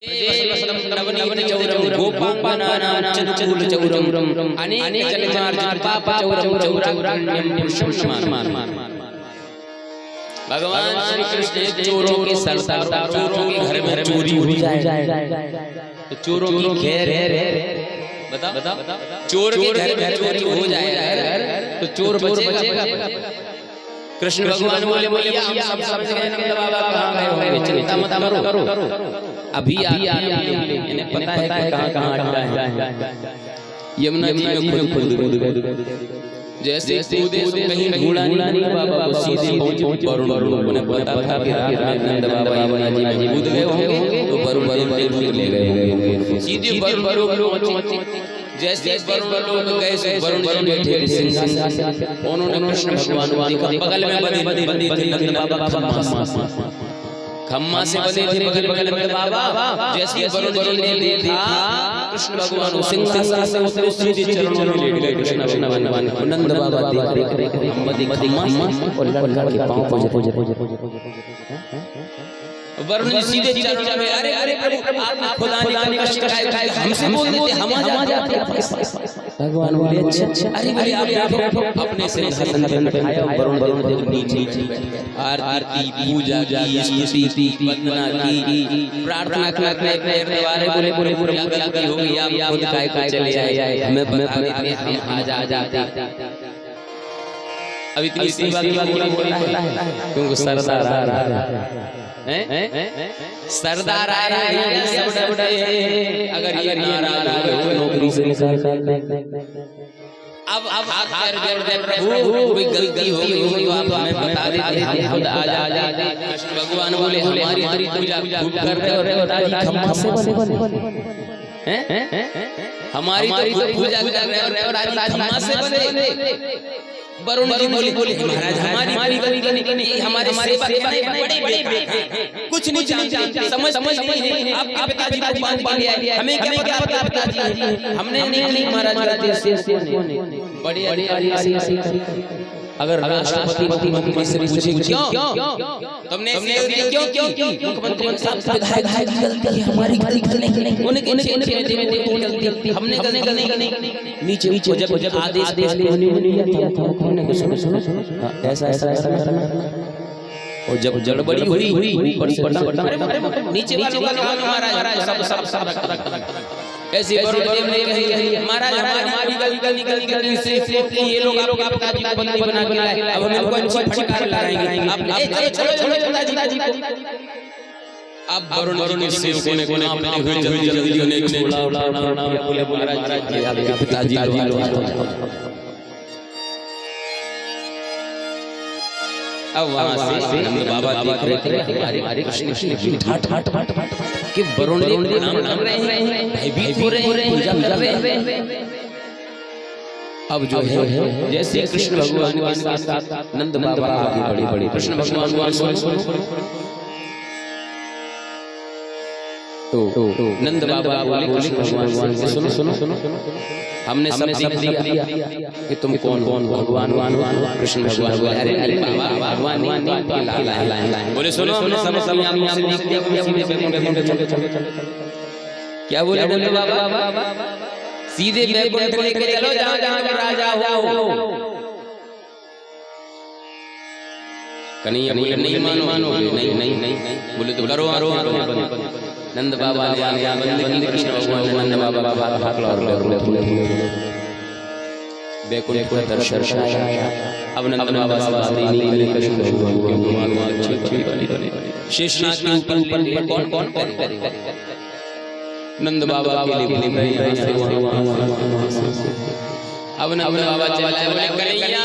भगवान श्री कृष्ण चोरों के सरदार चोरों के घर में चोरी हो जाए तो चोरों की खैर बता चोर के घर में चोरी हो जाए तो चोर बचेगा। कृष्ण भगवान बोले हम सब नंद बाबा कहाँ गए होंगे, चिंता मत करो अभी इन्हें पता है कहाँ अड्डा है। यमुना जी में खुद जैसे कूदे कहीं ढूंढा नहीं बाबा को सीधे पहुंचे वरुण उन्हें पता था कि नंद बाबा यमुना जी में कूद गए होंगे तो वरुण ले गए होंगे। सीधे वरुण जैसे वरुण गए से वरुण जी बैठे सिंहासन उन्होंने कृष्ण भगवान को देखा बगल में बंदी थी नंद बाबा खम्मा से बंधे थे बगल में बाबा। जैसे वरुण जी ने देखा कृष्ण भगवान सिंहासन से उतरे सीधे चरणों में लेट गए कृष्ण भगवान को। नंद बाबा देख खम्मा और लड़का के पांव पूजे वरुण जी सीधे चरणों में अरे प्रभु आप खुदा ने कष्ट उठाए हमसे बोल देते हम आ जाते। भगवान बोले अच्छा अरे आप अपने सिंहासन पे बैठाया वरुण देव नीचे आरती पूजा की स्तुति वंदना की प्रार्थना करने द्वारे बोले पूरा गलती हो गई आप खुद काय चले आए हमें बता देते हम आ जाते। अभी तीसरी बात बोलता है क्योंकि सरदार सरदार आया अगर ये नाराज हो नौकरी से निकाल अब हाथ जोड़ दे प्रभु कोई गलती हो गई हो तो आप हमें बता देते हम खुद आ जाते। भगवान बोले हमारी पूजा खूब कर रहे हो खम्मा से हैं हमारी तो पूजा कर रहे हो और आज खम्मा से बने। वरुण जी बोले महाराज हमारी गलती नहीं हमारे सेवा के बड़े कुछ नहीं जानते समझ नहीं आपके पिताजी को बांध के लिए आए हमें क्या पता पिताजी हमने नहीं महाराज बड़े अगर राष्ट्रपति मुख्यमंत्री से पूछे क्यों तुमने क्यों मुख्यमंत्री साहब विधायक की गलती है हमारी गलती नहीं उनके गलती हमने गलती नीचे जब आदेश सुनो ऐसा और जब जड़बड़ी हुई ऊपर से नीचे वालों का महाराज सब ऐसे वरुण देव ने कही महाराज हमारी गलती से ये लोग आपका जी को बंदी बना के लाए अब हम इनको अच्छी फटकार लगाएंगे आप चलो पिताजी को। अब वरुण ने सेवकों ने कांपते हुए जल्दी उन्हें छोड़ा बोले महाराज पिताजी अब वहां से नंद बाबा देख रहे थे हरे कृष्ण ठाट कि वरुण देव नाम कर रहे हैं भयभीत हो रहे हैं पूजा कर रहे हैं। अब जो है जैसे कृष्ण भगवान के साथ नंद बाबा आगे बढ़े कृष्ण भगवान सुनो तो नंद बाबा बोले कृष्ण भगवान से सुनो हमने सब दिया कि तुम कौन भगवान कृष्ण भगवान अरे भगवान बोले सुनो क्या बोले बाबा सीधे बैकुंठ लेके चलो जहाँ राजा हो। कन्हैया नहीं मानो नहीं बोले तो करो नंद बाबा ने कृष्ण भगवान नंद बाबा भागला और बैकुंठ का दर्शन अब नंद बाबा से बात नहीं कृष्ण भगवान शेषनाग के ऊपर कौन करेगा नंद बाबा के लिए अब नंद बाबा चले कन्हैया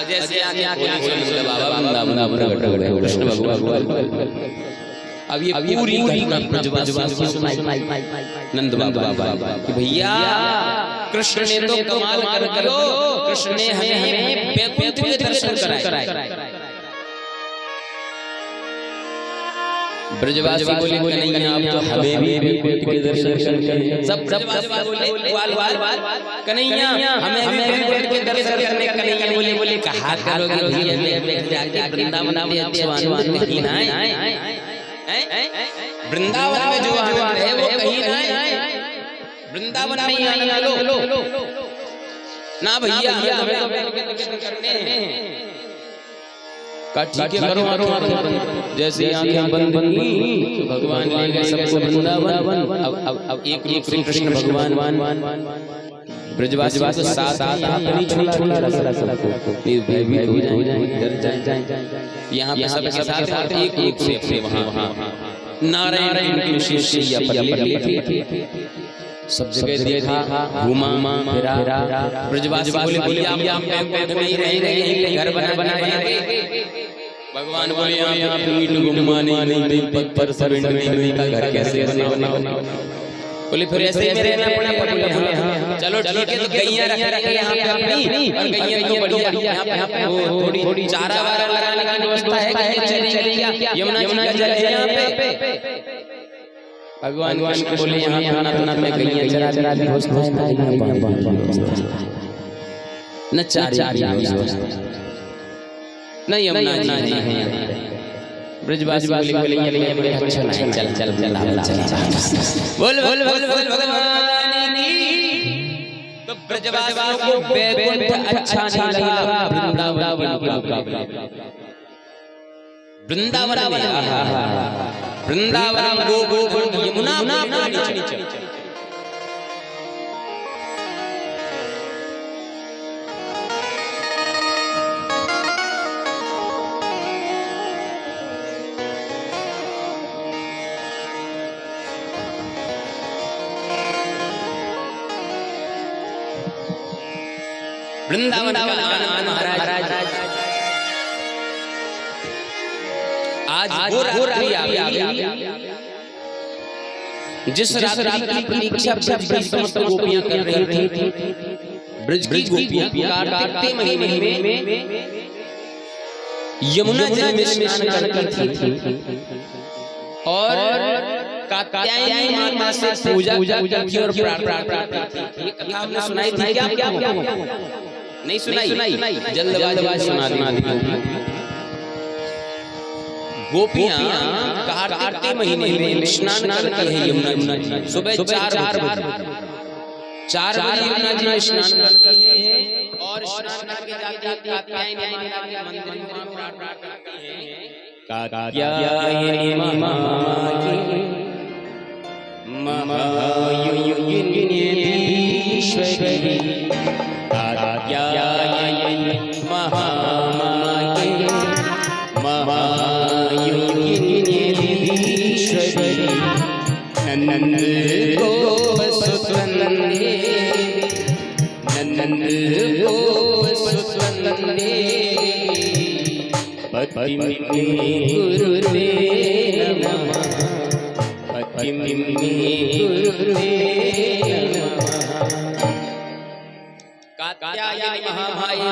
जैसे कृष्ण भगवान अब ये पूरी नंद बाबा कि भैया कृष्ण ने तो कमाल कर करो कृष्ण ने हमें बैकुंठ के दर्शन कराए ब्रजवासी बोले कन्हैया आप तो हमें भी बैकुंठ के दर्शन करते हैं। सब ब्रजवासी बोले वाल कन्हैया हमें भी बैकुंठ के दर्शन करने। कन्हैया बोले कहा करोगे भैया मैं बैठ जाके वृंदावन में अच्छे आनंद कहीं ना है। वृंदावन में जो आनंद है वो कहीं ना है। वृंदावन में ही आनंद लो ना भैया हमें तो बैकुंठ के दर्शन करने हैं। ठीक है करो जैसे आंखें बंद की भगवान ले गए सबको वृंदावन। अब एक रूप से कृष्ण भगवान ब्रजवासी को साथ नहीं छोड़ा सबको ये भयभीत हो जाएंगे डर जाएंगे। यहाँ पे सबके साथ एक रूप से अपने वहाँ नारायण की शिष्या पर लेटे सब जगह देखा घूमा फिरा। ब्रजवासी बोले भैया आप बैकुंठ में ही रहेंगे घर बना रहेंगे। भगवान बोले यहाँ पे ईंट गुम्माने नहीं पत्थर सीमेंट का घर कैसे बना। बोले फिर ऐसे ही रहना पड़ेगा। चलो ठीक है तो गैया रखे यहाँ पे अपनी और गैया तो बढ़िया यहाँ पे थोड़ी चारा वारा लगाने की व्यवस्था है। चलेगी यमुना का जल है यहाँ पे। भगवान को बोले यहाँ खाना बनाते गैया चरा दी न चार न यमुना जी है। ब्रजवासी बोले अच्छा नहीं चल बोल भगवान की। तो ब्रजवासियों को बैकुंठ अच्छा नहीं लगा वृंदावन वृंदावन गोकुल यमुना नीचे वृंदावन महाराज आज वो रात्रि जिस रात्रि की प्रतीक्षा ब्रज समस्त गोपियां कर रही थी। ब्रज की गोपियां कार्तिक महीने में यमुना जी में स्नान करती थी और कात्यायनी माता से पूजा की और प्रार्थना करती थी। ये कथा आपने सुनाई थी क्या? नहीं सुनाई जल्दबाजी सुना दी। गोपियां कार्तिक महीने में स्नान करती है यमुना जी। सुबह 4 बजे यमुना जी में स्नान करती है और स्नान करके जाके कात्यायनी माता के मंदिर में प्रार्थना करती है। कात्यायनी माता महायुगिनीश्वरी कात्यायनी महामाये महायुगिनीश्वरी नंद गोप सुतनंदे नंद गोप सुतनंदे पति गुरुदेव नमः कात्यायनी महामाये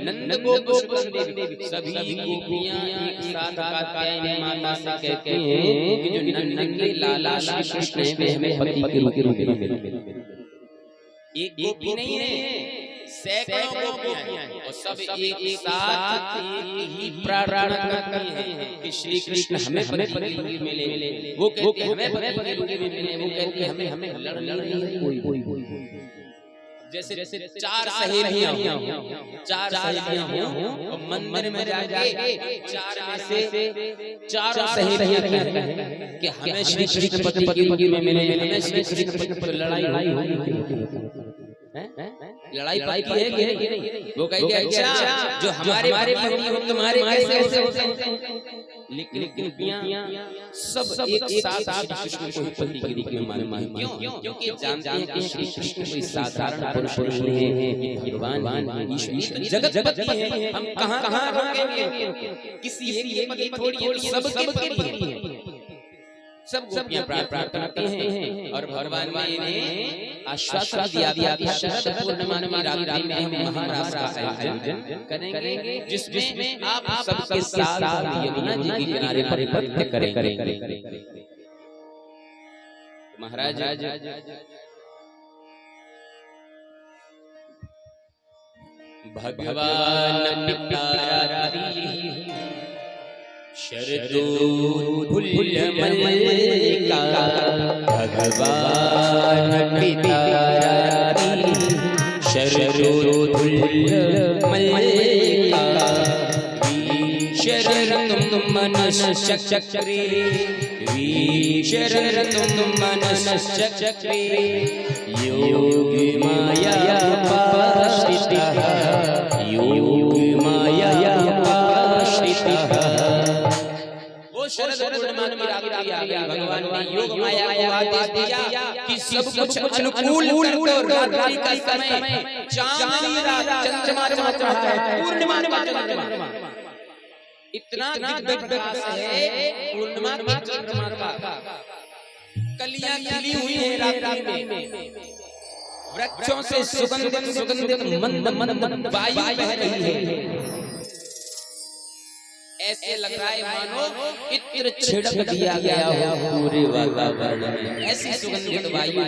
नंद गोप सुतनंदे सभी गोपियां एक साथ कात्यायनी माता से कहती हैं कि जो नन्हे लाला कृष्ण है हमें पति के रूप में मिले। एक गोपी नहीं है सैकड़ों गोपियां हैं और सब एक साथ ही प्रार्थना करती हैं कि श्री कृष्ण हमें पति के रूप में मिले। वो कहते हैं हमें पति के रूप में मिले। वो कहते हैं हमें लड़ना नहीं कोई जैसे 4 सहेलियां हो और मंदिर में जाके 4 में से 4 सहेलियां कहती कि हमें श्री कृष्ण पति के रूप में मिले। हमें श्री कृष्ण पति पर लड़ाई पड़ती है कि नहीं? वो कहेगी अच्छा जो हमारे पति हो तुम्हारे कैसे होते? लेकिन गोपियां सब एक साथ कृष्ण को पति के रूप में मानती हैं। क्यों? क्योंकि जानते हैं कि श्री कृष्ण कोई साधारण पुरुष नहीं है, भगवान ईश्वर जगत की है। हम कहां रोकेंगे? किसी एक पति थोड़ी है, सबके लिए सब गोपियां प्रार्थना करती हैं और भगवान ने इन्हें आश्वासन दिया कि शरद पूर्णिमा की रात्रि में हम महारास का आयोजन करेंगे, जिसमें आप सबके साथ यमुना जी के किनारे पर नृत्य करेंगे। महाराज भगवान पिता शरदोत्फुल्ल मल्लिका, भगवान पिता शरदोत्फुल्ल मल्लिका, शरणं मनश्चक्रे, शरणं मनश्चक्रे, योगी माया पाश्रितः, योगी माया पाश्रितः। शरद पूर्णिमा की रात्रि आ गई, भगवान ने योग माया को आदेश दिया कि सब कुछ अनुकूल कर रात्रि का समय, चांदनी रात, चंद्रमा चमक रहा है, पूर्णिमा का चंद्रमा, इतना दिव्य प्रकाश है पूर्णिमा के चंद्रमा का। कलियां खिली हुई है रात्रि में, वृक्षों से सुगंधित सुगंधित मंद मंद वायु बह रही है। ऐसे लग रहा है मानो इत्र छिड़क दिया गया हो पूरे वातावरण में, ऐसी सुगंधित वायु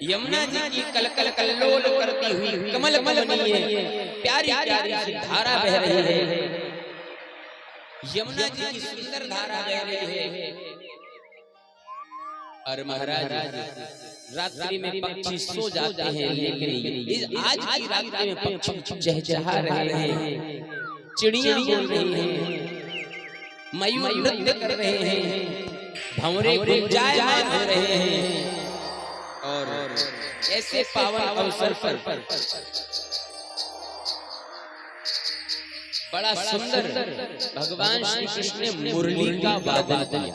यमुना जी की कल कल कल्लोल करती हुई कमल बनी है, प्यारी प्यारी धारा बह रही है, यमुना जी की सुंदर धारा बह रही है। और महाराज रात्रि में पक्षी सो जाते हैं, लेकिन आज की रात्रि में पक्षी चहचहा रहे हैं, चिड़ियां बोल रही हैं, मयूर नृत्य कर रहे हैं, भंवरे गुंजायमान हो रहे हैं। और ऐसे पावन अवसर पर बड़ा सुंदर भगवान श्री कृष्ण ने मुरली का वादन किया।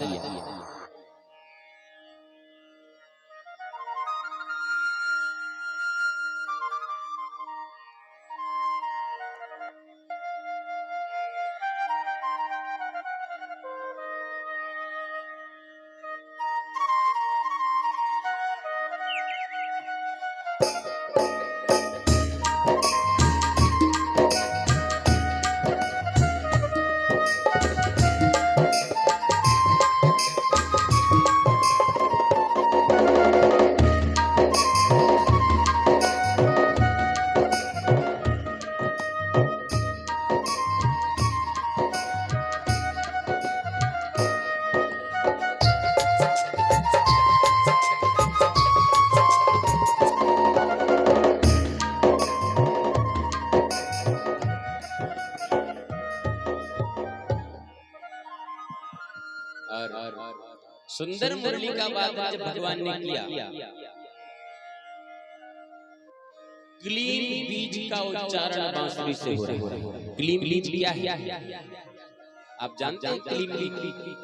सुंदर मुरली का वादन जब भगवान ने किया, क्लीम बीज का उच्चारण बांसुरी से हो रहा है। क्लीम बीज क्या है आप जानते हैं?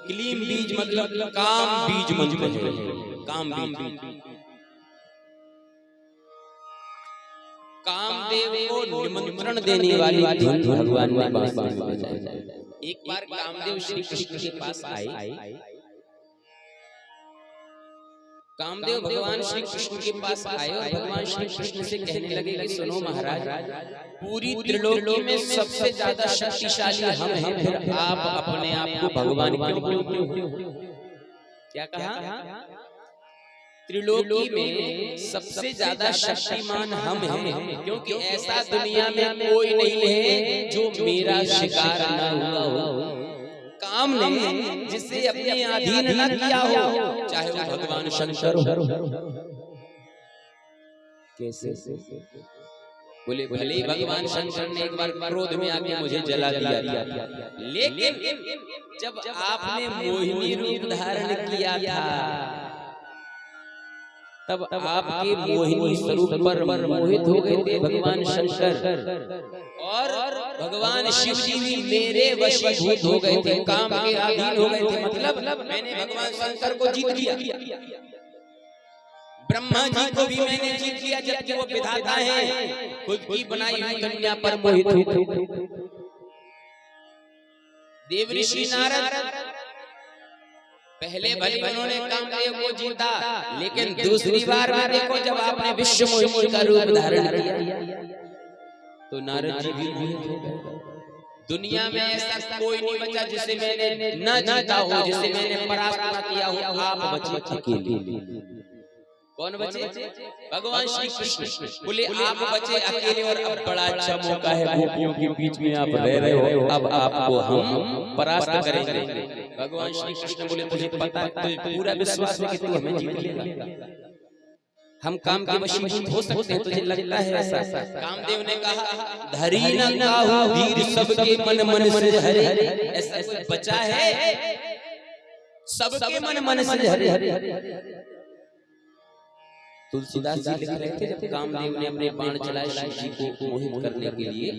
क्लीम बीज मतलब काम बीज मंत्र है, काम बीज। कामदेव को निमंत्रण देने वाली धुन भगवान ने बांसुरी में बजाई। एक बार कामदेव श्री कृष्ण के पास आए, कामदेव भगवान श्री कृष्ण के पास आए और भगवान श्री कृष्ण से कहने लगे कि सुनो महाराज, पूरी त्रिलोकी में सबसे ज्यादा शक्तिशाली हम हैं, फिर आप अपने आप को भगवान क्यों बोलते हो? क्या कहा? त्रिलोकी में सबसे ज्यादा शक्तिमान हम हैं, क्योंकि ऐसा दुनिया में कोई नहीं है जो मेरा शिकार न हुआ हो, काम ने जिसे अपने अधीन न किया हो, चाहे वो भगवान शंकर हो। कैसे बोले? भले भगवान शंकर ने एक बार क्रोध में आके मुझे जला दिया, लेकिन जब आपने मोहिनी रूप धारण किया था, तब आपके मोहिनी स्वरूप पर मोहित हो गए थे भगवान शंकर, और भगवान शिव जी भी मेरे वशीभूत हो गए थे, काम के अधीन हो गए थे। मतलब मैंने भगवान शंकर को जीत लिया, ब्रह्मा जी को भी मैंने जीत लिया, जबकि वो विधाता हैं, खुद की बनाई हुई कन्या पर मोहित हुए। देव ऋषि नारद पहले भले उन्होंने कामदेव को जीता, लेकिन दूसरी बार में देखो जब आपने विश्व मोहिनी का रूप धारण किया तो नारद जी भी मोहित हो गए। दुनिया में ऐसा कोई नहीं बचा जिसे मैंने न जीता हो, जिसे मैंने परास्त न किया हो। आप बचे अकेले। कौन बचे? भगवान श्री कृष्ण। बोले आप बचे अकेले और अब बड़ा अच्छा मौका है, गोपियों के बीच में आप रह रहे हो, अब आपको हम परास्त करेंगे। भगवान श्री कृष्ण बोले तुझे पता है, तुझे पूरा विश्वास है कि तू हमें जीत लेगा, हम काम के वशीभूत हो सकते हैं, तुझे लगता है ऐसा? कामदेव ने कहा धरी न काहू धीर सबके मन मन से हरे। ऐसा कोई बचा है? सबके मन मन से हरे। तुलसीदास जी लिख रहे थे जब कामदेव ने अपने बाण चलाए शिव जी को मोहित करने के लिए,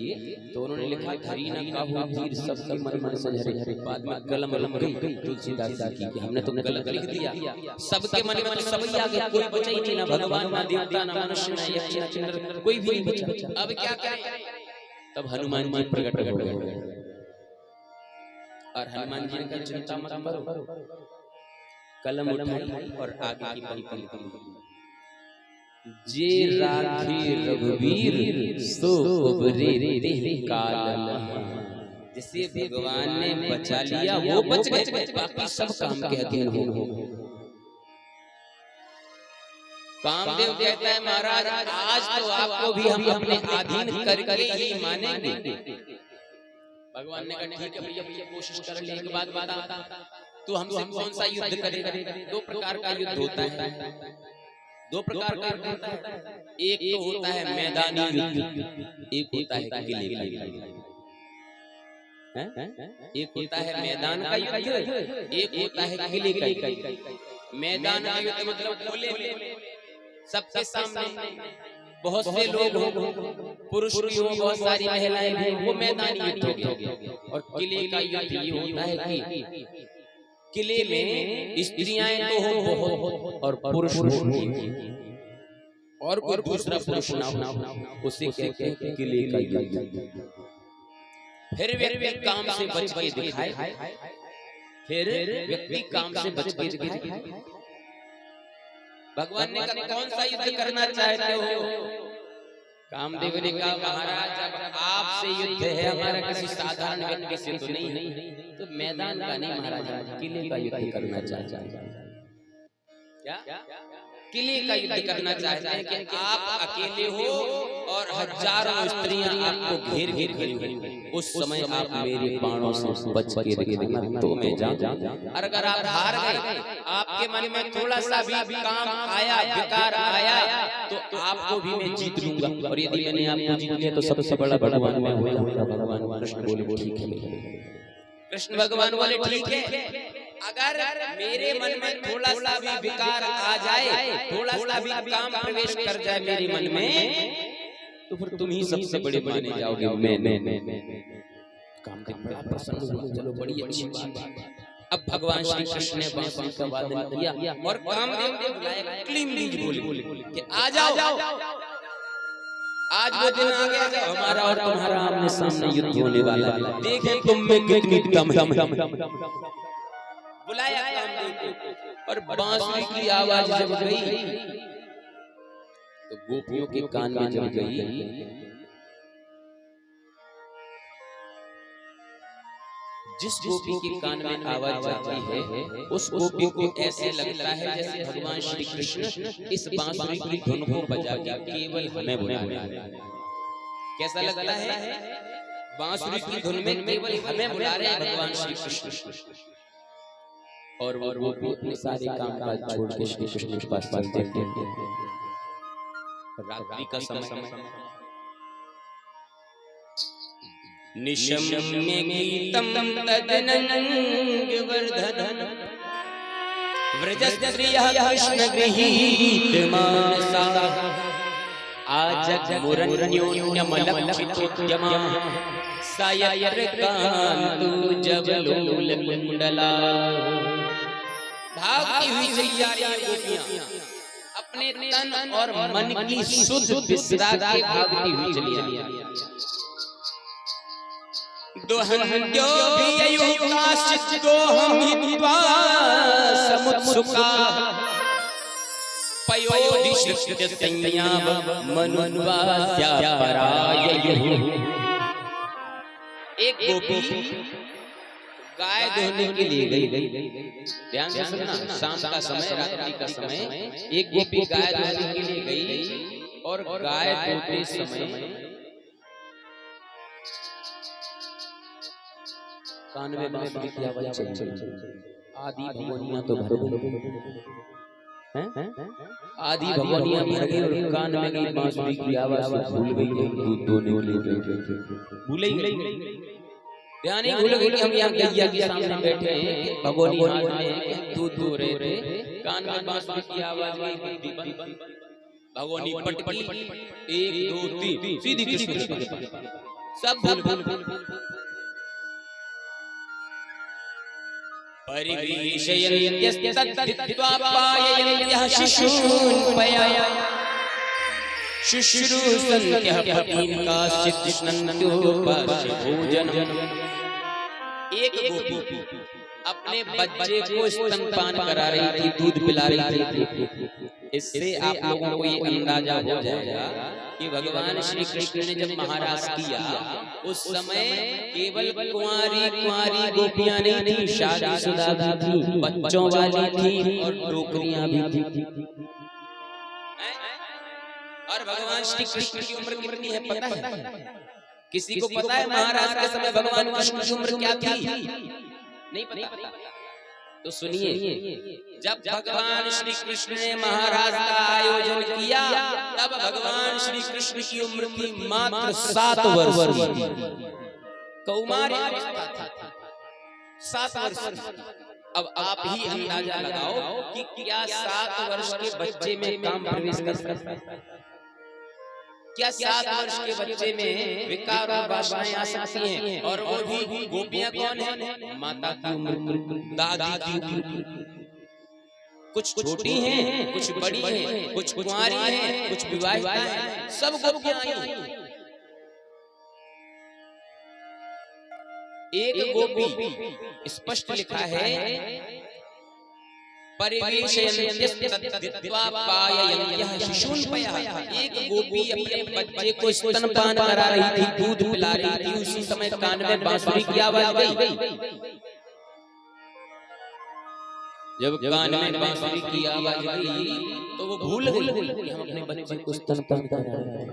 तो उन्होंने लिखा धरी न काहू धीर सबके मन मन से हरे। बाद में कलम लग गई तुलसीदास जी की, हमने तो गलत लिख दिया। सबके मन में सब ही आ गया, कोई बचा ही नहीं, ना भगवान ना देवता ना मनुष्य ना यक्ष ना किन्नर, कोई भी नहीं बचा। अब क्या करें? तब हनुमान जी प्रकट हो गए और हनुमान जी ने कहा चिंता मत करो, कलम उठाई और आगे की पंक्ति लिखी, जे राखे रघुवीर सो उबरे देह काल। जिसे भगवान ने बचा लिया वो बच गए, बाकी सब काम के अधीन हो। कामदेव कहता है महाराज आज तो आपको भी हम अपने अधीन करके ही मानेंगे। भगवान ने कहा ठीक है भैया, कोशिश कर ले। एक बात बता, तू हमसे कौन सा युद्ध करेगा? दो प्रकार का युद्ध होता है, दो प्रकार का युद्ध होता है। एक तो होता है मैदानी युद्ध, एक होता है किले का युद्ध। एक होता है मैदान का युद्ध, एक होता है किले का युद्ध। मैदान का युद्ध मतलब खुले में सबके सामने बहुत से लोग हो, पुरुष भी हो, बहुत सारी महिलाएं भी, वो मैदानी युद्ध हो गया। और किले का युद्ध ये होता है कि किले में स्त्रियां तो हो बहुत और पुरुष हो, और कोई दूसरा पुरुष ना हो, उसे कहते हैं किले का युद्ध। फिर व्यक्ति काम से बच के दिखाए, फिर व्यक्ति काम से बच के दिखाए। भगवान ने कहा कौन सा युद्ध करना चाहते हो? कामदेव ने कहा महाराज जब आपसे युद्ध है, हमारा किसी साधारण व्यक्ति से तो नहीं है, तो मैदान का नहीं महाराज, किले का युद्ध करना चाहते हैं। क्या? किले का युद्ध करना चाहते हैं कि आप अकेले हो और हजारों स्त्रियां आपको घेर घेर खड़ी हैं, उस समय आप मेरे बाणों से बच के रखना तो मैं जाऊं। और अगर आप हार गए, आपके मन में थोड़ा सा भी काम आया, विकार आया, तो आपको भी मैं जीत लूंगा। और यदि मैंने आपको जीत लिया तो सबसे बड़ा भगवान मैं हो जाऊंगा। भगवान कृष्ण बोले ठीक है। कृष्ण भगवान बोले ठीक है, अगर मेरे मन में थोड़ा सा भी विकार आ जाए, थोड़ा सा भी काम प्रवेश कर जाए मेरे मन में, तो फिर तुम ही सबसे बड़े माने जाओगे। मैं काम के बड़ा प्रसन्न हुआ, चलो बड़ी अच्छी बात है। अब भगवान श्री कृष्ण ने बांसुरी का वादन किया और कामदेव ने बुलाया, क्लीम बीज बोले कि आ जाओ, आज वो दिन आ गया जब हमारा और तुम्हारा आमने सामने युद्ध होने वाला है, देखें तुम में कितनी दम है। बुलाया कामदेव को और बांसुरी की आवाज जब गई तो गोपियों के कान में जब गई, जिस गोपी के कान में आवाज जाती है उस गोपी को ऐसे लगता है जैसे भगवान श्री कृष्ण इस बांसुरी की धुन को बजा के केवल हमें बुला रहे हैं। कैसा लगता है? बांसुरी की धुन में केवल हमें बुला रहे हैं भगवान श्री कृष्ण। और वो गोपी अपने सारे काम काज छोड़ के श्री कृष्ण के पास चलते हैं। रात्रि का समय, निशम्य गीतम तदनंग वर्धन व्रजस्त्रियः कृष्ण गृहीत मानसा आजग मुरन्योन्यमलक्षितोद्यमा सायरकान्तु जवलोल कुंडला। भागती हुई सैयारी गोपियां अपने तन और मन की शुद्ध विसरा के भागती हुई चली आई। दोहन जो भी अयुकाशित दोहम हित्वा सुका पयोधिष्ठित संयाम मनुवास्या पराययुः। एक गोपी गाय धोने के लिए गई। ध्यान से सुनना, शाम का समय, रात्रि का समय, एक गोपी गाय धोने के लिए गई और गाय धोते समय कान में बांसुरी की आवाज चली। आदि भगवानियां तो भर हैं, आदि भगवानियां भर गई और कान में गई बांसुरी की आवाज से भूल गई कि हम दूध दोने के लिए भूल ही ध्यान ही भूल गई कि हम यहाँ गैया के सामने बैठे हैं, भगोनी हाथ में दूध दो रहे थे, कान में बांसुरी की आवाज गई, भगोनी पटकी 1 2 3 सीधी कृष्ण के पास, सब भूल परिवेशयन्त्यस्तद्धित्वा पाययन्त्यः शिशून् पया शुश्रूषन्त्यः पतीन् काश्चित् भोजनम्। एक गोपी अपने बच्चे को स्तनपान करा रही थी, दूध पिला रही थी। इससे आप लोगों को ये अंदाजा हो जाएगा कि भगवान श्री कृष्ण ने जब महाराज किया उस समय केवल कुंवारी गोपियां नहीं थी, शादीशुदा भी थी, बच्चों वाली थी और टोकरियां भी थी। और भगवान श्री कृष्ण की उम्र कितनी है पता है? किसी को पता है महाराज के समय भगवान कृष्ण की उम्र क्या थी? नहीं पता। तो सुनिए, जब भगवान श्री कृष्ण ने महाराज का आयोजन किया तब भगवान श्री कृष्ण की उम्र थी मात्र 7 वर्ष। कौमार अवस्था था, 7 वर्ष। अब आप ही अंदाजा लगाओ कि क्या 7 वर्ष के बच्चे में काम प्रवेश कर सकता है? क्या 7 वर्ष के बच्चे में विकार और वासनाएं आ सकती हैं? और वो भी गोपियां कौन है? माता की उम्र, दादी की उम्र। कुछ छोटी हैं, कुछ बड़ी हैं, कुछ कुंवारी हैं, कुछ विवाहिता हैं, सब गोपियां आई। एक गोपी स्पष्ट लिखा है परिवेशयन्त्यस्तद्धित्वा पाययन्त्यः शिशून् पयः। एक गोपी अपने बच्चे को स्तनपान करा रही थी, दूध पिला रही थी, उसी समय कान में बांसुरी की आवाज गई। जब कान में बांसुरी की आवाज गई तो वो भूल गई कि हम अपने बच्चे को स्तनपान करा रहे हैं।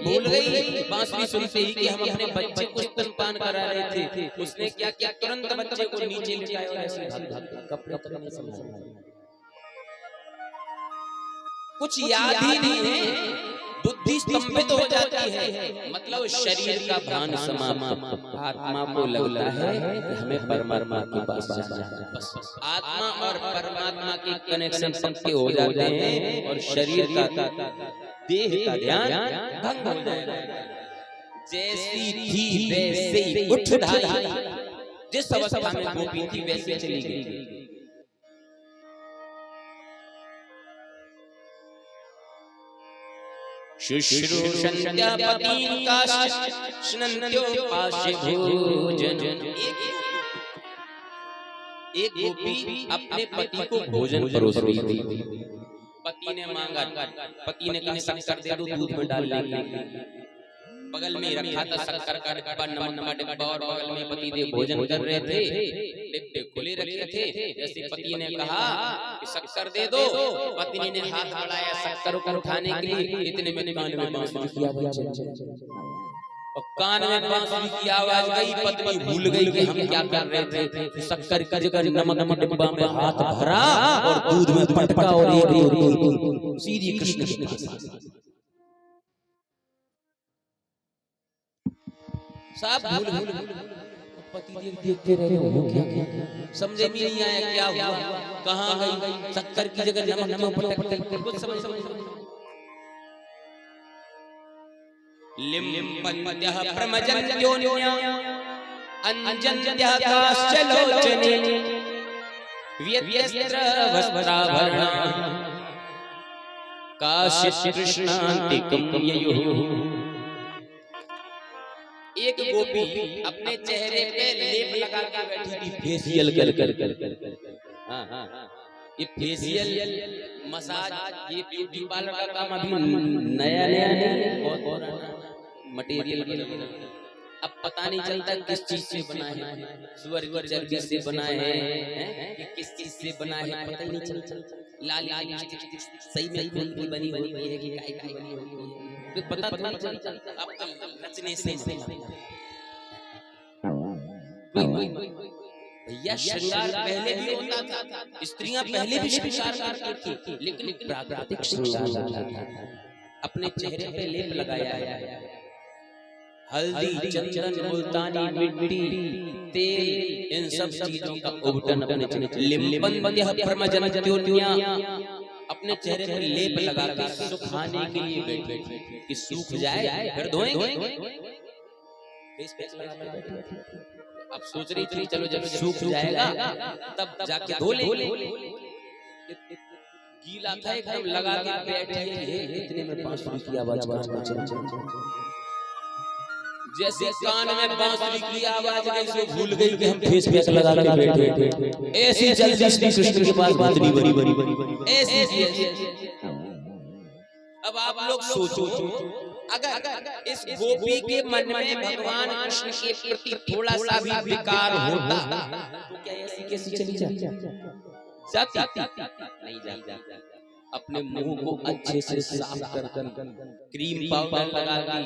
भूल गई बांसुरी सुनते ही कि हम अपने बच्चे को स्तनपान करा रहे थे। उसने क्या किया? तुरंत बच्चे को नीचे लिटाया और ऐसे कपड़े तक संभाला। कुछ याद ही नहीं है, बुद्धि स्तंभित हो जाती है। मतलब शरीर का भान समाप्त, आत्मा को लगता है कि हमें परमात्मा के पास जाना है। बस आत्मा और परमात्मा के कनेक्शन सबके हो जाते हैं और शरीर का, देह का ध्यान भंग हो जाएगा। जैसी थी वैसे ही उठ ढाई, जिस अवस्था में गोपी थी वैसे चली गई। शुश्रूषन्त्या पतीन् काश्चित् पाशे भोजन। एक गोपी अपने पति को भोजन परोस रही थी। पति ने मांगा, पति ने कहा शक्कर दे दो दूध में डालने के लिए। बगल में रखा था शक्कर का डिब्बा, नमक का डिब्बा और बगल में पति देव भोजन कर रहे थे, डिब्बे खुले रखे थे। जैसे पति ने कहा कि शक्कर दे दो, पत्नी ने हाथ बढ़ाया शक्कर को उठाने के लिए, इतने में कान में बांसुरी की आवाज और कान में बांसुरी की आवाज गई। पत्नी भूल गई कि हम क्या कर रहे थे। शक्कर की जगह नमक डिब्बा में हाथ भरा और दूध में पटका और एक सीधी कृष्ण के पास। सब भूल पति देव देखते रहे हो क्या समझे में नहीं आया क्या हुआ, कहां गई शक्कर की जगह नमक क्यों पटक, कुछ समझ लिम्पन्त्यः प्रमजन्त्योन्या अंजन्त्यः काश्चलोचने व्यत्यस्त्र वस्त्राभरणा काश्चित् कृष्णान्तिकं ययुः। एक गोपी अपने चेहरे पे लेप लगा के बैठी थी, फेशियल कर ये फेशियल मसाज, ये ब्यूटी पार्लर का काम अभी नया नया नहीं, बहुत पुराना मटेरियल बदल। अब पता नहीं चलता किस चीज से बना है, सुअर की चर्बी से बना है कि किस चीज से बना है, पता ही नहीं चलता। लाल लाल सही में खून की बनी होती है कि काय की बनी होती है, तो पता थोड़ी चलता। अब तो रचने से भैया श्रृंगार पहले भी होता था, स्त्रियां पहले भी श्रृंगार करती थी, लेकिन प्राकृतिक श्रृंगार था। अपने चेहरे पे लेप लगाया है, हल्दी, चंदन, मुल्तानी मिट्टी, तेल, इन सब चीजों का उबटन अपने अपने चेहरे पर लेप लगा के सुखाने के लिए बैठे कि सूख जाए फिर धोएंगे। अब सोच रही थी चलो जब सूख जाएगा तब जाके धो ले। गीला था एकदम, लगा के बैठे, इतने में बांसुरी की आवाज, जैसे कान में बांसुरी की आवाज गई सो भूल गई कि हम फेस पैक लगा के बैठे। ऐसी जल्दी श्री कृष्ण के पास बात नहीं बड़ी ऐसी। अब आप लोग सोचो, अगर इस गोपी के मन में भगवान कृष्ण के प्रति थोड़ा सा भी विकार होता तो क्या ऐसी कैसी चली जाती? नहीं जाती। अपने मुंह को अच्छे से साफ कर क्रीम पाउडर लगा दी,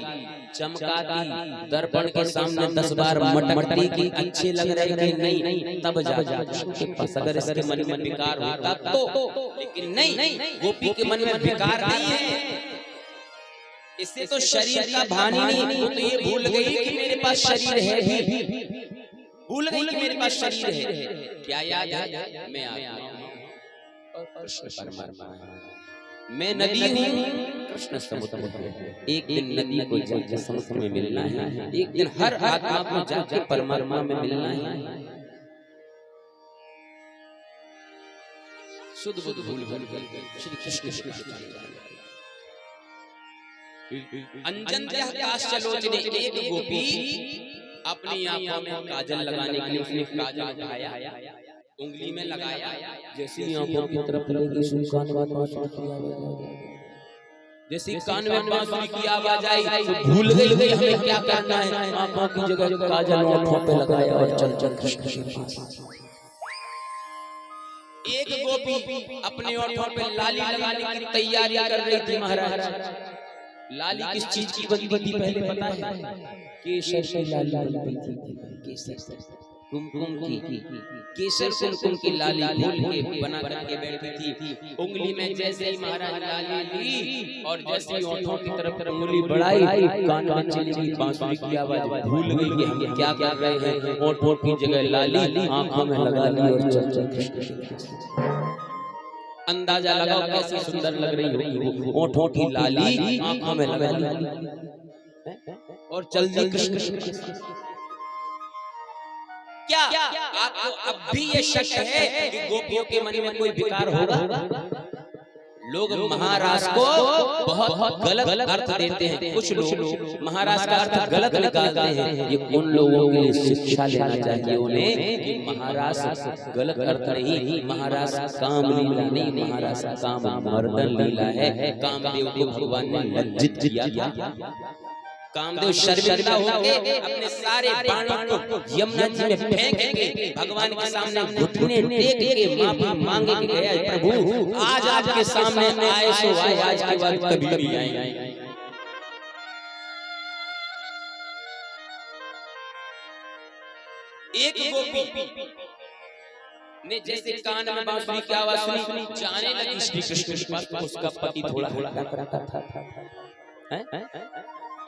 चमका दी, दर्पण के सामने 10 बार मटकती कि अच्छे लग रहे कि नहीं, तब जा के पास। अगर इसके मन में विकार होता तो, लेकिन नहीं, गोपी के मन में विकार नहीं है। इससे तो शरीर का भान ही नहीं, वो तो ये भूल गई कि मेरे पास शरीर है भी, भूल गई कि मेरे पास शरीर है। क्या याद है? मैं आत्मा और कृष्ण परमात्मा है। मैं नदी हूँ, कृष्ण समुद्र है। एक दिन नदी को जाके समुद्र में मिलना है, एक दिन हर आत्मा को जाके परमात्मा में मिलना है। शुद्ध बुद्ध भूल श्री कृष्ण अंजन काश्चलोचने। एक गोपी अपनी आंखों में काजल लगाने के लिए उसने काजल लगाया, उंगली में लगाया, जैसे आंखों की तरफ लगी जैसे कान में बांसुरी की आवाज आई तो भूल गई हमें क्या करना है, आंखों की जगह काजल आंखों पे लगाया और चल चल कृष्ण के पास। एक गोपी अपने होठों पे लाली लगाने की तैयारी कर रही थी। महाराज लाली किस चीज की बनती थी पहले पता है? केसर की लाली बनती थी, केसर कुमकुम की, केसर कुमकुम की लाली घोल के बना करके बैठी थी। उंगली में जैसे ही महाराज लाली ली और जैसे ही होठों की तरफ उंगली बढ़ाई, कान में चली गई बांसुरी की आवाज। भूल गई कि हम क्या कर रहे हैं, होठों की जगह लाली आंखों में लगा ली और चल चल कृष्ण। अंदाजा लगाओ कैसी सुंदर लग रही होगी, होठों की लाली आंखों में लगा ली और चल दी कृष्ण। क्या आपको अब भी ये शक है कि गोपियों के मन में कोई विकार होगा? लोग महाराज को बहुत गलत अर्थ देते हैं। कुछ लोग महाराज का अर्थ गलत निकालते हैं। ये उन लोगों के लिए शिक्षा लेना चाहिए उन्हें कि महाराज गलत अर्थ नहीं, महाराज काम लीला नहीं, महाराज काम मर्दन लीला है। कामदेव को भगवान ने लज्जित किया। कामदेव शर्मिंदा होके अपने सारे बाणों को यमुना जी में फेंक के भगवान के सामने घुटने टेक के माफी मांगे कि गया प्रभु आज आपके सामने आए सो आए, आज के बाद कभी नहीं आएंगे। एक गोपी ने जैसे कान में बांसुरी की आवाज सुनी, जाने लगी श्री कृष्ण के पास। उसका पति थोड़ा हट्टा था।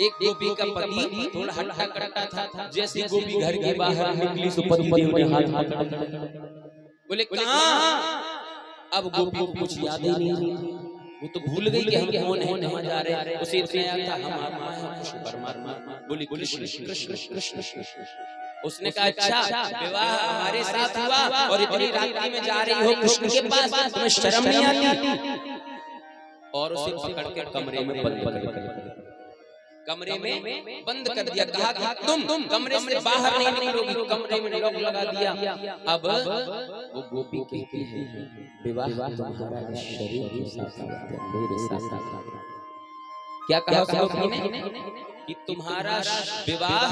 एक गोपी का पति थोड़ा हट्टा कट्टा था। जैसे गोपी घर के बाहर निकली तो पति देव ने हाथ बोले कहाँ? अब गोपी को कुछ याद ही नहीं, वो तो भूल गई कि हम कौन हैं, कहाँ जा रहे हैं। उसे इतना याद था हम आत्मा हैं कृष्ण परमात्मा। बोली कृष्ण कृष्ण कृष्ण। उसने कहा अच्छा विवाह हमारे साथ हुआ और इतनी रात्रि में जा रही हो कृष्ण के पास, तुम्हें शर्म नहीं आती? और उसे पकड़ के कमरे में बंद कर कमरे में बंद कर दिया, कहा कि तुम कमरे से बाहर नहीं निकलोगी, कमरे में लॉक लगा दिया। अब वो गोपी कहती है विवाह तुम्हारा शरीर के साथ मेरे साथ। क्या कहा उस गोपी ने कि तुम्हारा विवाह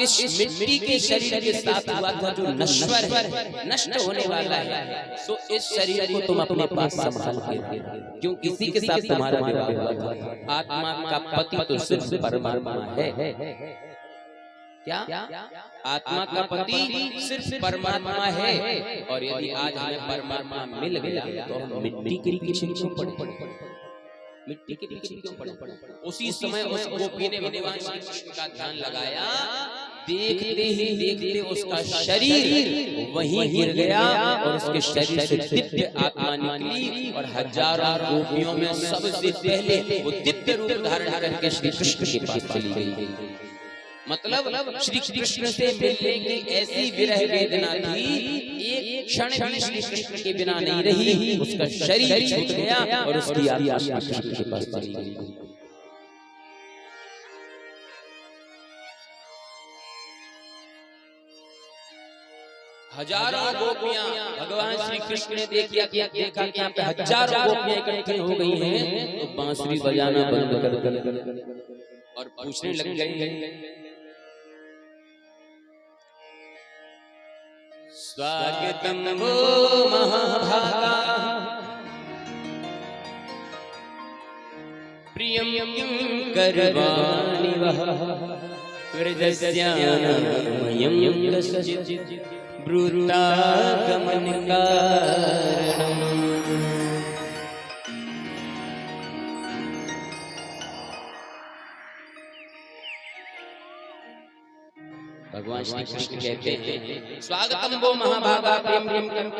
इस मिट्टी के शरीर के साथ हुआ था जो नश्वर है, नष्ट होने वाला है। सो इस शरीर को तुम अपने पास संभाल के रखो, क्यों किसी के साथ तुम्हारा विवाह हुआ था। आत्मा का पति तो सिर्फ परमात्मा है। क्या आत्मा का पति सिर्फ परमात्मा है। और यदि आज हमें परमात्मा मिल गया तो हम मिट्टी के पीछे क्यों पड़े, मिट्टी के पीछे क्यों पड़े। उसी समय उस गोपी ने भगवान श्री कृष्ण का ध्यान लगाया, देखते ही देखते उसका शरीर वहीं गिर गया और उसके शरीर से दिव्य आत्मा निकली और हजारों गोपियों में सबसे पहले वो दिव्य रूप धारण करके श्री कृष्ण के पास चली गई। मतलब श्री कृष्ण से मिलने की ऐसी विरह वेदना थी, एक क्षण भी श्री कृष्ण के बिना नहीं रही। उसका शरीर छूट गया और उसकी आत्मा श्री कृष्ण के पास चली गई। हजारों गोपियां भगवान श्री कृष्ण ने देखा कि यहाँ पे हजारों गोपियां इकट्ठी हो गई हैं, तो बांसुरी बजाना बंद कर दिया और पूछने लग गई स्वागतम वो महाभागा प्रियम किं करवाणि वः कृतस्यामयं कश्चित् ब्रूतागमन कारणम्। भगवान श्री कृष्ण कहते हैं स्वागतम वो महाभागा प्रेम प्रेम,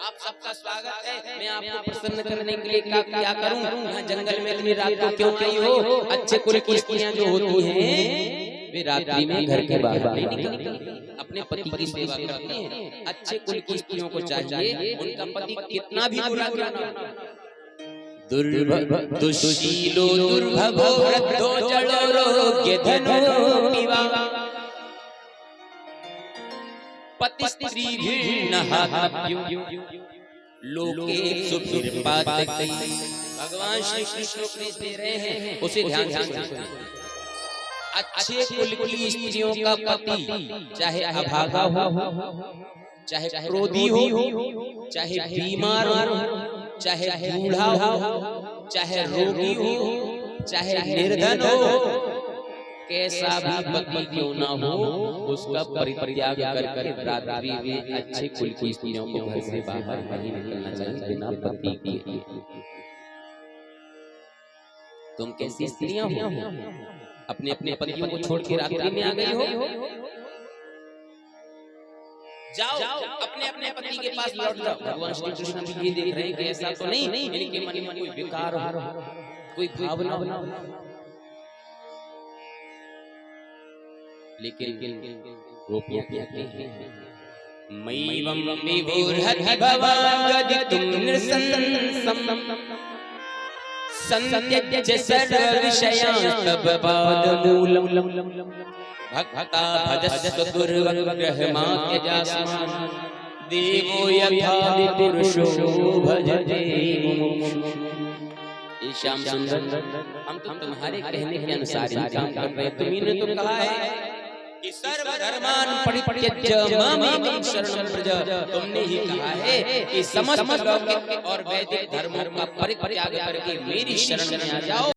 आप सबका स्वागत है। मैं आपको प्रसन्न करने के लिए क्या करूं, यहाँ जंगल में इतनी रात को क्यों आई हो। अच्छे कुल की स्त्रियां जो होती हैं वे रात्रि में घर के बाहर नहीं निकलती, अपने पति की सेवा करती हैं। अच्छे कुल की स्त्रियों को चाहिए उनका पति कितना भी बुरा क्यों ना हो, दुशीलो दुर्भगो वृद्धो जड़ोरोग्य धनो पिवा पति स्त्री लोके सुखिर्पातकैः। भगवान श्री कृष्ण उपदेश दे रहे हैं, उसे ध्यान से अच्छे कुल की स्त्रियों का पति चाहे अभागा हो, चाहे क्रोधी हो, चाहे बीमार हो, चाहे बूढ़ा हो, चाहे रोगी हो, चाहे निर्धन हो, कैसा भी पति क्यों ना हो, उसका परित्याग करके रात्रि में अच्छे कुल की स्त्रियों को घर से बाहर नहीं निकलना चाहिए बिना पति के। तुम कैसी स्त्रियां हो, अपने अपने पतियों को छोड़ के रात्रि में आ गई हो। जाओ अपने अपने पति के पास लौट जाओ। भगवान श्री कृष्ण भी ये देख रहे हैं कि ऐसा तो नहीं इनके मन में कोई विकार हो, कोई भावना हो। लेकिन गोपियां कहती हैं मयिवं विभुर्हरि भवान् गदितुं नृशंसं संत्यज्य सर्व विषयान् तव पादमूलम् भक्ता भजस्व दुर्वग्रहमात्यजास्मान् देवो यथा विपुरुषो भजते। श्याम सुंदर, हम तो तुम्हारे कहने के अनुसार ही काम कर रहे हैं। तुम्ही ने तो कहा है कि सर्वधर्मान् परित्यज्य मामेकं शरणं व्रज। तुमने ही कहा है कि समस्त लौकिक और वैदिक धर्मों का परित्याग करके मेरी शरण में आ जाओ।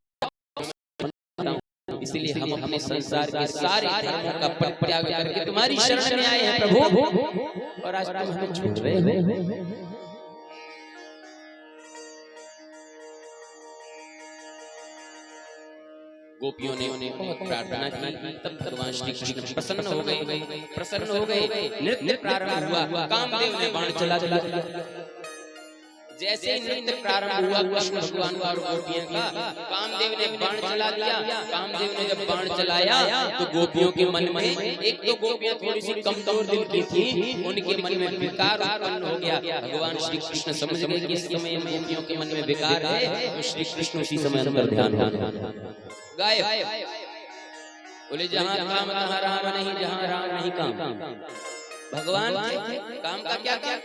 इसलिए हम अपने संसार के सारे धर्मों का परित्याग करके तुम्हारी शरण में आए हैं प्रभु, और आज तुम हमें छोड़ रहे हो। गोपियों ने बहुत प्रार्थना की, तब भगवान श्री कृष्ण प्रसन्न हो गए। नृत्य प्रारंभ हुआ, कामदेव ने बाण चला दिया। जैसे ही नृत्य प्रारंभ हुआ कृष्ण भगवान और गोपियों का, कामदेव ने बाण चला दिया। कामदेव ने जब बाण चलाया तो गोपियों के मन में, एक तो गोपियां थोड़ी सी कमजोर दिल की थी, उनके मन में विकार उत्पन्न हो गया। भगवान श्री कृष्ण समझ गए कि इस समय गोपियों के मन में विकार है, तो श्री कृष्ण उसी समय अंदर ध्यान गायब। बोले जहाँ काम तहाँ राम नहीं, जहाँ राम नहीं काम। भगवान काम का क्या क्या,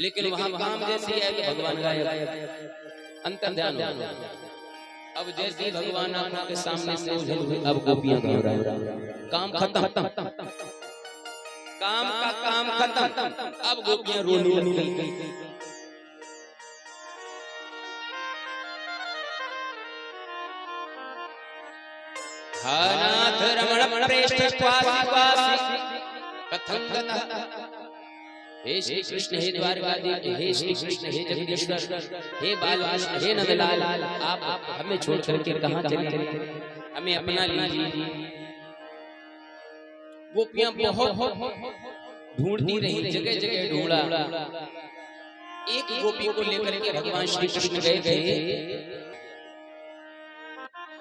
लेकिन वहाँ काम जैसी है कि भगवान गायब, अंतर ध्यान। अब जैसे भगवान आंखों के सामने से ओझल हुए, अब गोपियां घबरा, काम खत्म, काम का काम खत्म, अब गोपियां रोने लगी। नाथ रमण प्रेष्ठ क्वासी कथं गतः। हे श्री कृष्ण, हे द्वारकाधीश, हे श्री कृष्ण, हे जगदीश्वर, हे बालकृष्ण, हे नंदलाल, आप हमें छोड़ करके कहां चले, हमें अपना लीजिए। गोपियां बहुत ढूंढती रही, जगह जगह ढूंढा। एक गोपी को लेकर के भगवान श्री कृष्ण गए थे,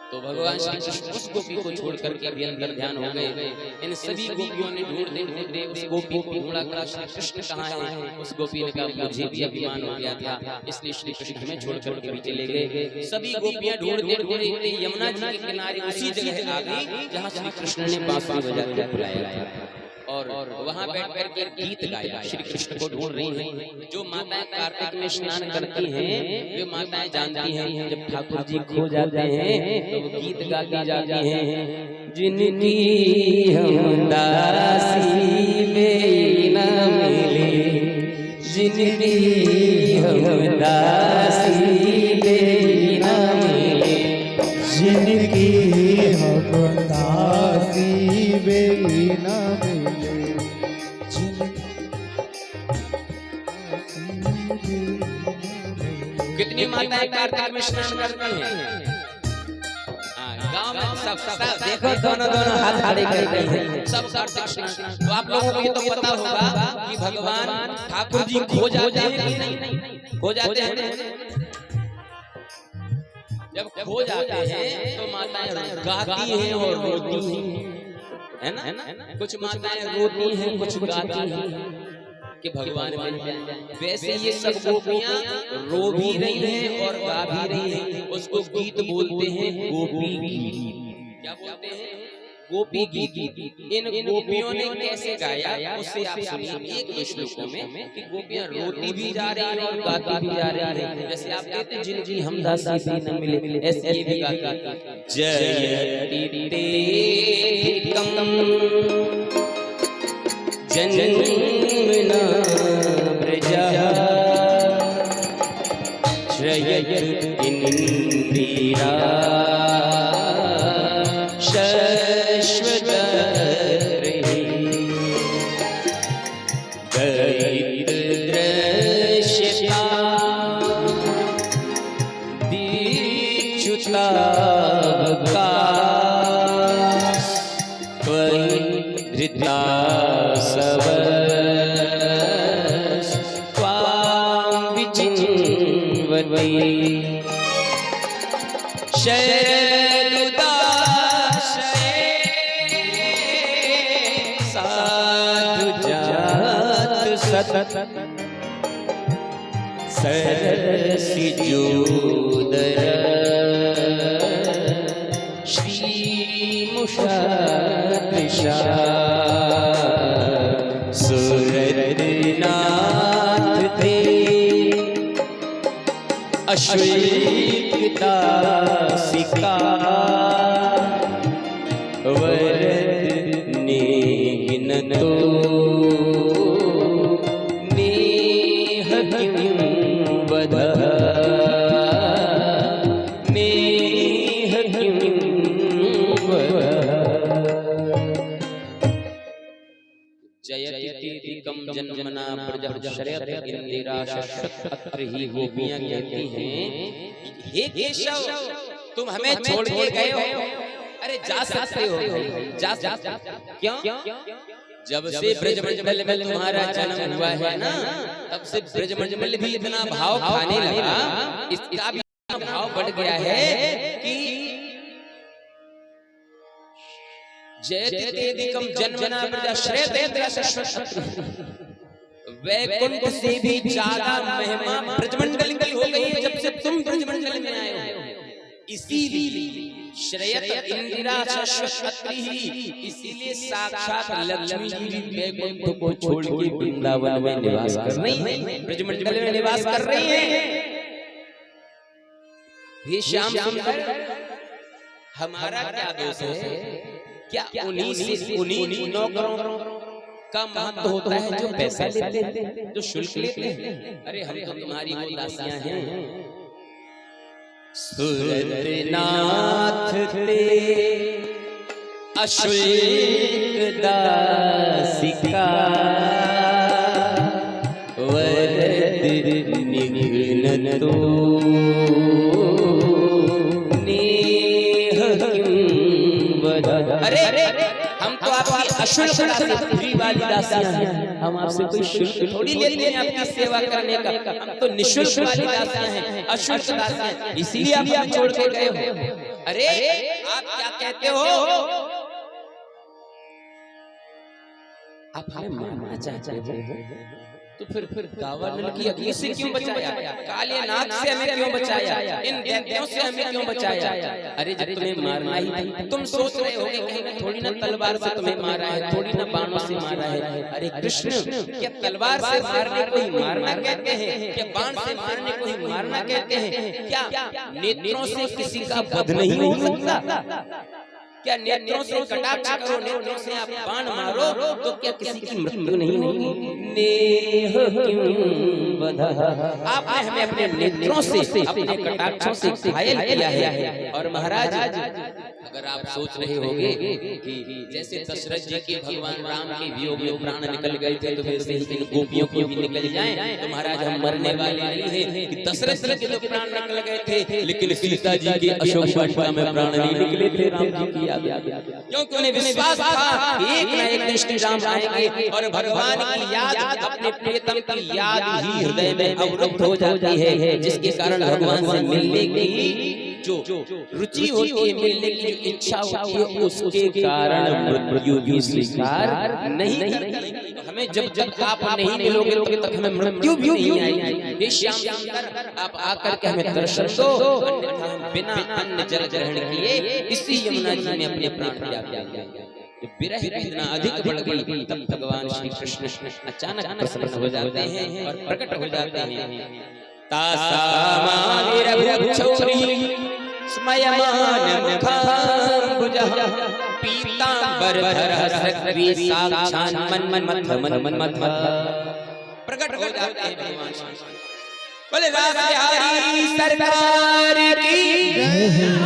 तो भगवान श्री कृष्ण उस गोपी को छोड़ करके भी अंदर ध्यान हो गए। इन सभी गोपियों ने ढूंढते ढूंढते उस गोपी को ढूंढा, कहा श्री कृष्ण कहाँ है। उस गोपी ने कहा मुझे भी अभिमान हो गया था, इसलिए श्री कृष्ण हमें छोड़ करके भी चले गए। सभी गोपियां ढूंढते ढूंढते यमुना जी के किनारे उसी जगह आ गई जहाँ श्री कृष्ण ने बांसुरी बजा के बुलाया और वहां बैठ करके गीत गाया। श्री कृष्ण को ढूंढ रही हैं। जो माताएं कार्तिक में स्नान करती हैं, वे माताएं जानती हैं जब ठाकुर जी खो जाते हैं तो वो गीत गाती जाती हैं। जिनकी हम दासी में न मिले, जिनकी हम दासी में न मिले, जिनकी हम दासी में न मिले, कितनी माताएं कार्तिक में स्नान करती हैं। गांव में सब देखो दोनों हाथ खड़े करते हैं, सब कार्तिक स्नान। तो आप लोगों को ये तो पता होगा कि भगवान ठाकुर जी खो जाते हैं कि नहीं, खो जाते हैं। जब खो जाते हैं तो माताएं गाती हैं और रोती हैं, है ना। कुछ माताएं रोती हैं, कुछ गाती हैं कि भगवान मिल जाए। वैसे ये सब गोपियां रो भी रही हैं और गा भी रही हैं। उसको गीत बोलते हैं, गोपी गीत। क्या बोलते हैं? गोपी गीत। इन गोपियों ने कैसे गाया उससे आप सुनिए एक श्लोकों में कि गोपियां रोती भी जा रही हैं और गाती भी जा रही हैं। जैसे आप कहते हैं जिनकी हम दासी भी न मिले, ऐसे ये भी गाती। जयति तेकम जन्मना ब्रजः श्रयत इंदिरा शश्वतर्हि दरिद्रदृश्यता दीक्षुतावकाश त्वयि धृता साधु जात सत सरसिजोदर श्रीमुषा कृशा सुरनाथ ते अश्वितासिका वरद नेहिनतो नेह किं वदः नेह किं वदः। जयतीकम जन्मना ब्रजः शरयत इंदिरा शश्वत ही। गोपियां कहती हैं हे केशव तुम हमें छोड़ के गए हो, अरे जा सकते हो, जा क्यों? जब से ब्रजमंडल में तुम्हारा जन्म हुआ है ना, तब से ब्रजमंडल भी इतना भाव खाने लगा, इसका भी भाव बढ़ गया है कि जयतीकम जन्मना ब्रजः शरयत इंदिरा शश्वत। वैकुंठ से भी ज्यादा महिमा ब्रजमंडल की हो गई है जब से तुम ब्रजमंडल में आए हो। इसीलिए श्रेयत इंदिरा शश्वत्री, इसीलिए साक्षात लक्ष्मी जी वैकुंठ को छोड़ के वृंदावन में निवास कर रही हैं, ब्रजमंडल में निवास कर रही हैं। हे श्याम सुंदर, हमारा क्या दोष है? क्या उन्हीं नौकरों का महत्व होता है जो पैसा लेते हैं, जो शुल्क लेते हैं? अरे हम तो तुम्हारी वो दासियां हैं। सुरत नाथ ते अशुल्क दासिका, वरद निघ्न तो नेह किं वद। अरे हम तो आपकी अशुल्क दासी, फ्री वाली दासियां हैं। हम आपसे कोई शुल्क थोड़ी लेते हैं आपकी सेवा करने का, हम तो निःशुल्क वाली दासियां हैं, अशुल्क दासियां हैं, इसीलिए आप हमें छोड़ के गए हो। अरे आप क्या कहते हो? आप हमें मारना चाहते हो, तो फिर गावरनल की अग्नि से क्यों बचाया? काले नाग से हमें क्यों बचाया? इन दैत्यों से हमें क्यों बचाया? अरे जब तुम्हें मारना ही था, तुम सोच रहे होगे कहीं ना थोड़ी ना तलवार से तुम्हें मारा है, थोड़ी ना बाणों से मारा है। अरे कृष्ण, क्या तलवार से मारने को ही मारना कहते हैं? क्या बाण से मारने को ही मारना कहते हैं? क्या नेत्रों से किसी का वध नहीं हो सकता? क्या नेत्रों से कटाक्ष करो, नेत्रों से आप बाण मारो तो क्या किसी की मृत्यु नहीं होगी? नेह किं वदः। आपने हमें अपने नेत्रों से, अपने कटाक्षों से घायल किया है। और महाराज, अगर आप सोच रहे होंगे कि जैसे दशरथ जी के भगवान राम के वियोग में प्राण निकल गए थे, तो वैसे ही इन गोपियों को भी निकल जाएं, तो महाराज हम मरने वाले नहीं हैं। कि दशरथ जी के तो प्राण निकल गए थे, लेकिन सीता जी के अशोक वाटिका में प्राण नहीं निकले थे राम जी की आज्ञा, क्योंकि उन्हें विश्वास था कि एक न एक दिन श्री राम आएंगे और भगवान की याद, अपने प्रियतम की याद ही हृदय में अवरुद्ध हो जाती है, जिसके कारण भगवान से मिलने की जो रुचि होती है, मिलने की जो इच्छा होती है, उसके कारण मृत्यु भी स्वीकार नहीं करती। हमें जब जब आप नहीं मिलोगे तब तक हमें मृत्यु भी नहीं आएगी। हे श्याम सुंदर, आप आकर के हमें दर्शन दो, अन्यथा हम बिना अन्न जल ग्रहण किए इसी यमुना जी में अपने प्राण त्याग देंगे। जब विरह वेदना अधिक बढ़ गई, तब भगवान श्री कृष्ण अचानक प्रसन्न हो जाते हैं और प्रकट हो जाते हैं। स्मयमान मुखाम्बुजः पीतांबरधरः सख्वी साक्षान् मन्मथ। प्रकट हो जाते हैं भगवान श्री। बोले राष्ट्रहारी सरकार की,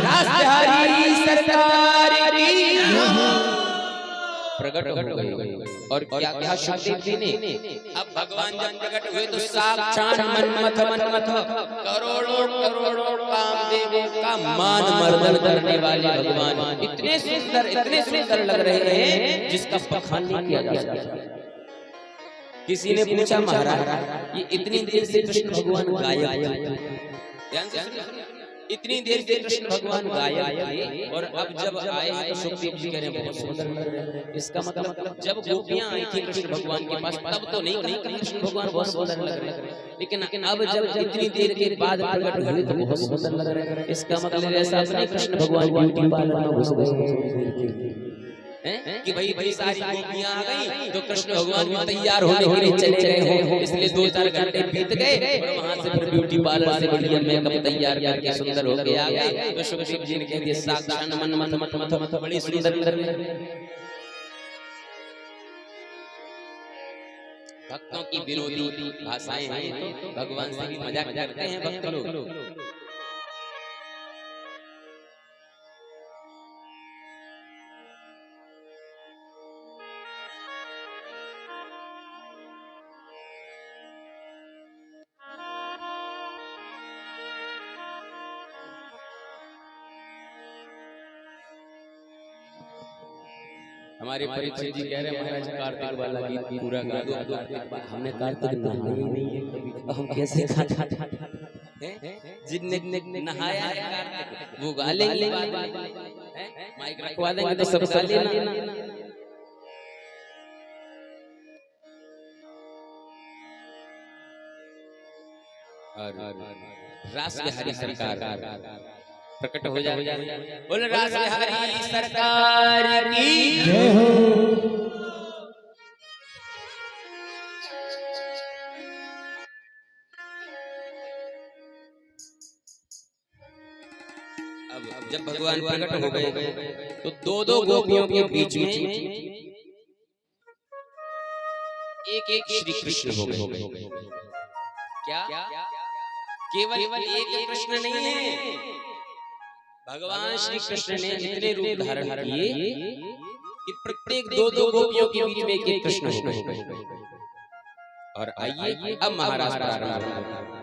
राष्ट्रहारी सरकार की। प्रकट हो गए और क्या क्या शक्ति थी ने। अब भगवान जब प्रकट हुए तो साक्षात मन्मथ करोड़ों करोड़ों कामदेवों का मान मर्दन करने वाले भगवान इतने सुंदर लग रहे हैं जिसका बखान नहीं किया जा सकता। किसी ने पूछा महाराज, ये इतनी देर से कृष्ण भगवान गायब थे, इतनी देर से कृष्ण भगवान गायब थे और अब जब आए हैं तो सुखदेव जी कह रहे हैं बहुत सुंदर लग रहे हैं। इसका मतलब जब गोपियां आई थी कृष्ण भगवान के पास तब तो नहीं कहा कृष्ण भगवान बहुत सुंदर लग रहे हैं, लेकिन अब जब इतनी देर के बाद प्रकट हुए तो बहुत सुंदर लग रहे हैं। इसका मतलब ऐसा नहीं कृष्ण भगवान ब्यूटी पार्लर में घुस गए कि भाई सारी गोपियां आ गई तो कृष्ण भगवान भी तैयार होने के लिए चले गए हो, इसलिए 2-4 घंटे बीत गए और वहां से फिर ब्यूटी पार्लर से बढ़िया मेकअप तैयार करके सुंदर होके आ गए। तो सुखदेव जी ने कह दिया साक्षात मन्मथ बड़ी सुंदर भक्तों की विरोधी भाषाएं हैं, तो भगवान से भी मजाक करते हैं भक्त लोग। हमारे परीक्षित जी कह रहे हैं महाराज कार्तिक वाला गीत पूरा गा दो। हमने कार्तिक नहाया ही नहीं है कभी, हम कैसे जिनने नहाया है कार्तिक वो गा लेंगे, माइक रखवा देंगे तो सब गा लेना। और राष्ट्रहरि सरकार प्रकट हो जाए। बोल रासबिहारी सरकार की जय हो। अब जब भगवान प्रकट हो गए तो दो दो गोपियों के बीच में एक एक श्री कृष्ण हो गए। क्या केवल एक कृष्ण नहीं है, भगवान श्री कृष्ण ने इतने रूप धारण किए कि प्रत्येक दो दो गोपियों के बीच में एक एक कृष्ण हो गए। और आइए अब महाराज प्रारंभ।